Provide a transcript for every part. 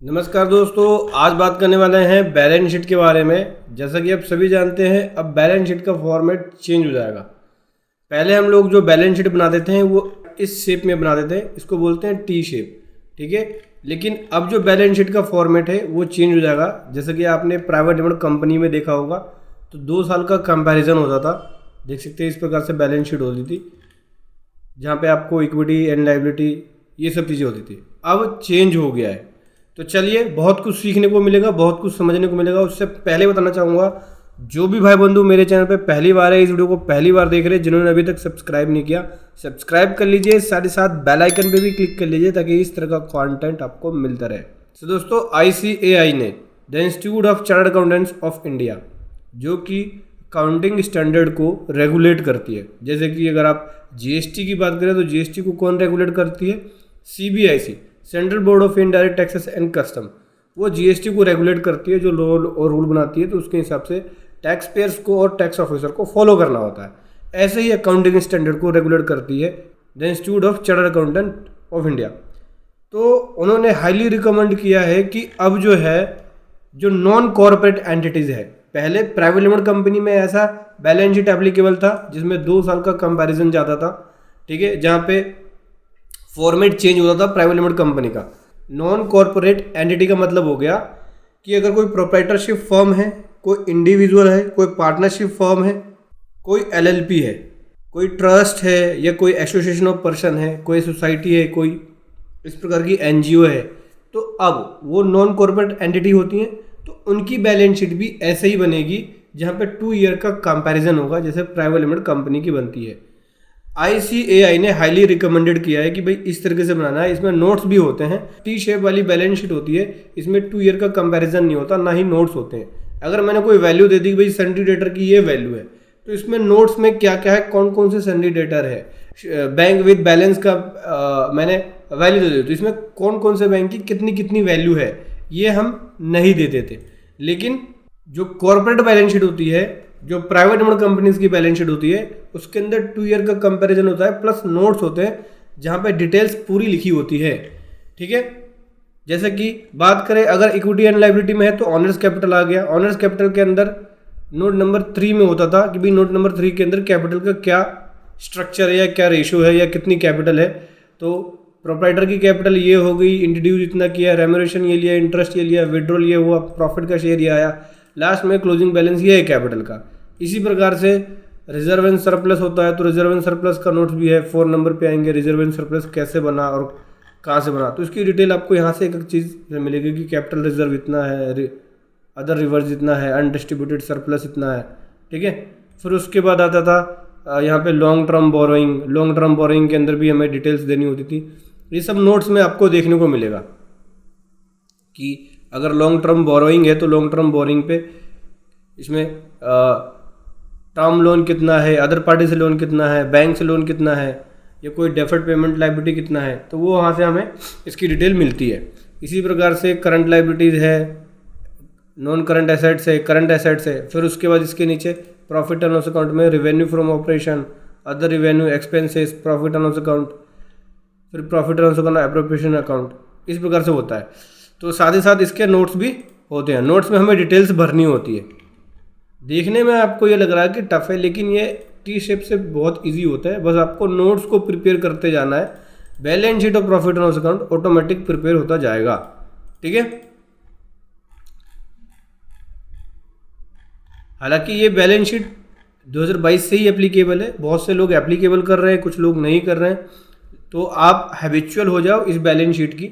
नमस्कार दोस्तों, आज बात करने वाले हैं बैलेंस शीट के बारे में। जैसा कि आप सभी जानते हैं, अब बैलेंस शीट का फॉर्मेट चेंज हो जाएगा। पहले हम लोग जो बैलेंस शीट बनाते थे वो इस शेप में बनाते थे, इसको बोलते हैं टी शेप, ठीक है। लेकिन अब जो बैलेंस शीट का फॉर्मेट है वो चेंज हो जाएगा। जैसा कि आपने प्राइवेट लिमिटेड कंपनी में देखा होगा तो 2 साल का कंपैरिजन होता था। देख सकते हैं इस प्रकार से बैलेंस शीट होती थी, जहाँ पे आपको इक्विटी एंड लायबिलिटी ये सब चीज़ें होती थी। अब चेंज हो गया है, तो चलिए बहुत कुछ सीखने को मिलेगा, बहुत कुछ समझने को मिलेगा। उससे पहले बताना चाहूँगा, जो भी भाई बंधु मेरे चैनल पे पहली बार है, इस वीडियो को पहली बार देख रहे हैं, जिन्होंने अभी तक सब्सक्राइब नहीं किया सब्सक्राइब कर लीजिए, साथ ही साथ बेल आइकन पे भी क्लिक कर लीजिए ताकि इस तरह का कंटेंट आपको मिलता रहे। तो दोस्तों, ICAI ने the institute of chartered accountants of India, जो कि अकाउंटिंग स्टैंडर्ड को रेगुलेट करती है। जैसे कि अगर आप GST की बात करें तो GST को कौन रेगुलेट करती है? CBIC, central board of indirect taxes and custom, वो GST को रेगुलेट करती है। जो लॉ और रूल बनाती है तो उसके हिसाब से टैक्स पेयर्स को और टैक्स ऑफिसर को फॉलो करना होता है। ऐसे ही अकाउंटिंग स्टैंडर्ड को रेगुलेट करती है the institute of chartered accountant of India. तो उन्होंने हाईली रिकमेंड किया है कि अब जो है, जो नॉन कॉर्पोरेट एंटिटीज़ है, पहले प्राइवेट लिमिटेड कंपनी में ऐसा बैलेंस शीट एप्लीकेबल था जिसमें 2 साल का कंपैरिजन जाता था, ठीक है, जहाँ पे फॉर्मेट चेंज होता था प्राइवेट लिमिटेड कंपनी का। नॉन कॉर्पोरेट एंटिटी का मतलब हो गया कि अगर कोई प्रोप्राइटरशिप फर्म है, कोई इंडिविजुअल है, कोई पार्टनरशिप फर्म है, कोई LLP है, कोई ट्रस्ट है, या कोई एसोसिएशन ऑफ पर्सन है, कोई सोसाइटी है, कोई इस प्रकार की NGO है, तो अब वो नॉन कॉर्पोरेट एंटिटी होती हैं। तो उनकी बैलेंस शीट भी ऐसे ही बनेगी, जहाँ पे 2 ईयर का कंपैरिजन होगा, जैसे प्राइवेट लिमिटेड कंपनी की बनती है। ICAI ने हाईली रिकमेंडेड किया है कि भाई इस तरीके से बनाना है। इसमें नोट्स भी होते हैं। टी शेप वाली बैलेंस शीट होती है, इसमें 2 ईयर का कंपैरिजन नहीं होता, ना ही नोट्स होते हैं। अगर मैंने कोई वैल्यू दे दी कि भाई सन्डी डेटर की ये वैल्यू है, तो इसमें नोट्स में क्या क्या है, कौन कौन से सन्डी डेटर है, बैंक विद बैलेंस का मैंने वैल्यू दे दी, तो इसमें कौन कौन से बैंक की कितनी कितनी वैल्यू है, ये हम नहीं देते थे। लेकिन जो कॉर्पोरेट बैलेंस शीट होती है, जो प्राइवेट लिमिटेड कंपनीज की बैलेंस शीट होती है, उसके अंदर 2 ईयर का कंपैरिजन होता है, प्लस नोट्स होते हैं जहाँ पे डिटेल्स पूरी लिखी होती है, ठीक है। जैसे कि बात करें, अगर इक्विटी एंड लायबिलिटी में है तो ऑनर्स कैपिटल आ गया। ऑनर्स कैपिटल के अंदर नोट नंबर 3 में होता था कि भाई नोट नंबर 3 के अंदर कैपिटल का क्या स्ट्रक्चर है, या क्या रेशियो है, या कितनी कैपिटल है। तो प्रोप्राइटर की कैपिटल ये हो गई, इंट्रोड्यूस इतना किया, रेम्यूनरेशन ये लिया, इंटरेस्ट ये लिया, विड्रॉल ये हुआ, प्रॉफिट का शेयर ये आया, लास्ट में क्लोजिंग बैलेंस ये है कैपिटल का। इसी प्रकार से रिजर्व एंड सरप्लस होता है, तो रिजर्व एंड सरप्लस का नोट्स भी है, 4 नंबर पे आएंगे। रिजर्व एंड सरप्लस कैसे बना और कहाँ से बना, तो इसकी डिटेल आपको यहाँ से एक एक चीज़ मिलेगी कि कैपिटल रिजर्व इतना है, अदर रिवर्स इतना है, अनडिस्ट्रीब्यूटेड सरप्लस इतना है, ठीक है। फिर उसके बाद आता था यहाँ पे long term borrowing. Long term borrowing के अंदर भी हमें डिटेल्स देनी होती थी। ये सब नोट्स में आपको देखने को मिलेगा कि अगर लॉन्ग टर्म बोरोइंग है तो लॉन्ग टर्म बोरोइंग पे इसमें टर्म लोन कितना है, अदर पार्टी से लोन कितना है, बैंक से लोन कितना है, या कोई डेफर्ड पेमेंट लायबिलिटी कितना है, तो वो वहाँ से हमें इसकी डिटेल मिलती है। इसी प्रकार से करंट लायबिलिटीज़ है, नॉन करंट एसेट्स है, करंट एसेट्स है। फिर उसके बाद इसके नीचे प्रॉफिट एंड लॉस अकाउंट में revenue from operation, other revenue, expenses, profit and loss account, फिर profit and loss account, appropriation account, इस प्रकार से होता है। तो साथ ही साथ इसके नोट्स भी होते हैं। नोट्स में हमें डिटेल्स भरनी होती है। देखने में आपको ये लग रहा है कि टफ है, लेकिन ये टी शेप से बहुत इजी होता है। बस आपको नोट्स को प्रिपेयर करते जाना है, बैलेंस शीट और profit and loss account automatic prepare होता जाएगा, ठीक है। हालांकि ये बैलेंस शीट 2022 से ही एप्लीकेबल है। बहुत से लोग एप्लीकेबल कर रहे हैं, कुछ लोग नहीं कर रहे हैं। तो आप हैबिचुअल हो जाओ इस बैलेंस शीट की,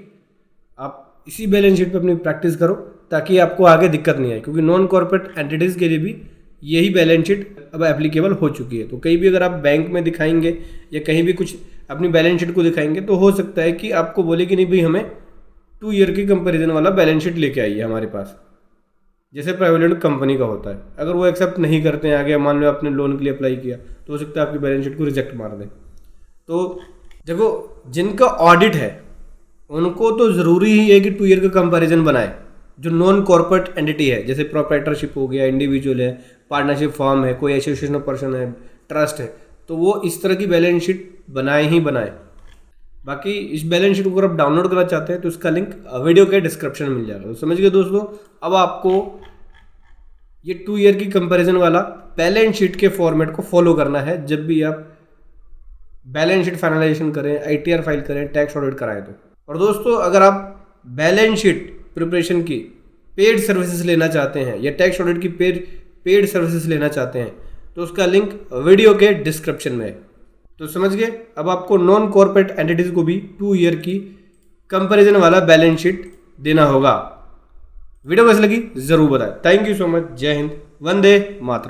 आप इसी बैलेंस शीट पे अपनी प्रैक्टिस करो ताकि आपको आगे दिक्कत नहीं आए, क्योंकि नॉन कॉर्पोरेट एंटिटीज़ के लिए भी यही बैलेंस शीट अब एप्लीकेबल हो चुकी है। तो कहीं भी अगर आप बैंक में दिखाएंगे या कहीं भी कुछ अपनी बैलेंस शीट को दिखाएंगे तो हो सकता है कि आपको बोले कि नहीं भाई हमें 2 ईयर की कंपेरिजन वाला बैलेंस शीट लेके आइए हमारे पास, जैसे प्राइवेट लिमिटेड कंपनी का होता है। अगर वो एक्सेप्ट नहीं करते हैं आगे, मान लो आपने लोन के लिए अप्लाई किया, तो हो सकता है आपकी बैलेंस शीट को रिजेक्ट मार दें। तो देखो, जिनका ऑडिट है उनको तो ज़रूरी ही है कि 2 ईयर का कंपैरिजन बनाए। जो नॉन कॉर्पोरेट एंटिटी है, जैसे प्रोप्राइटरशिप हो गया, इंडिविजुअल है, पार्टनरशिप फर्म है, कोई एसोसिएशन ऑफ पर्सन है, ट्रस्ट है, तो वो इस तरह की बैलेंस शीट बनाए ही बनाए। बाकी इस बैलेंस शीट को अगर आप डाउनलोड करना चाहते हैं तो इसका लिंक वीडियो के डिस्क्रिप्शन में मिल जाएगा। तो समझ गए दोस्तों। अब आपको ये 2 ईयर की कंपैरिजन वाला बैलेंस शीट के फॉर्मेट को फॉलो करना है जब भी आप बैलेंस शीट फाइनलाइजेशन करें, आईटीआर फाइल करें, टैक्स ऑडिट कराएं तो। और दोस्तों अगर आप बैलेंस शीट प्रिपरेशन की पेड सर्विसेज लेना चाहते हैं या टैक्स ऑडिट की पेड सर्विसेज लेना चाहते हैं तो उसका लिंक वीडियो के डिस्क्रिप्शन में है। तो समझ गए। अब आपको नॉन कॉर्पोरेट एंटिटीज को भी 2 ईयर की कंपैरिजन वाला बैलेंस शीट देना होगा। वीडियो कैसी लगी जरूर बताएं। Thank you so much. जय हिंद, वंदे मातरम।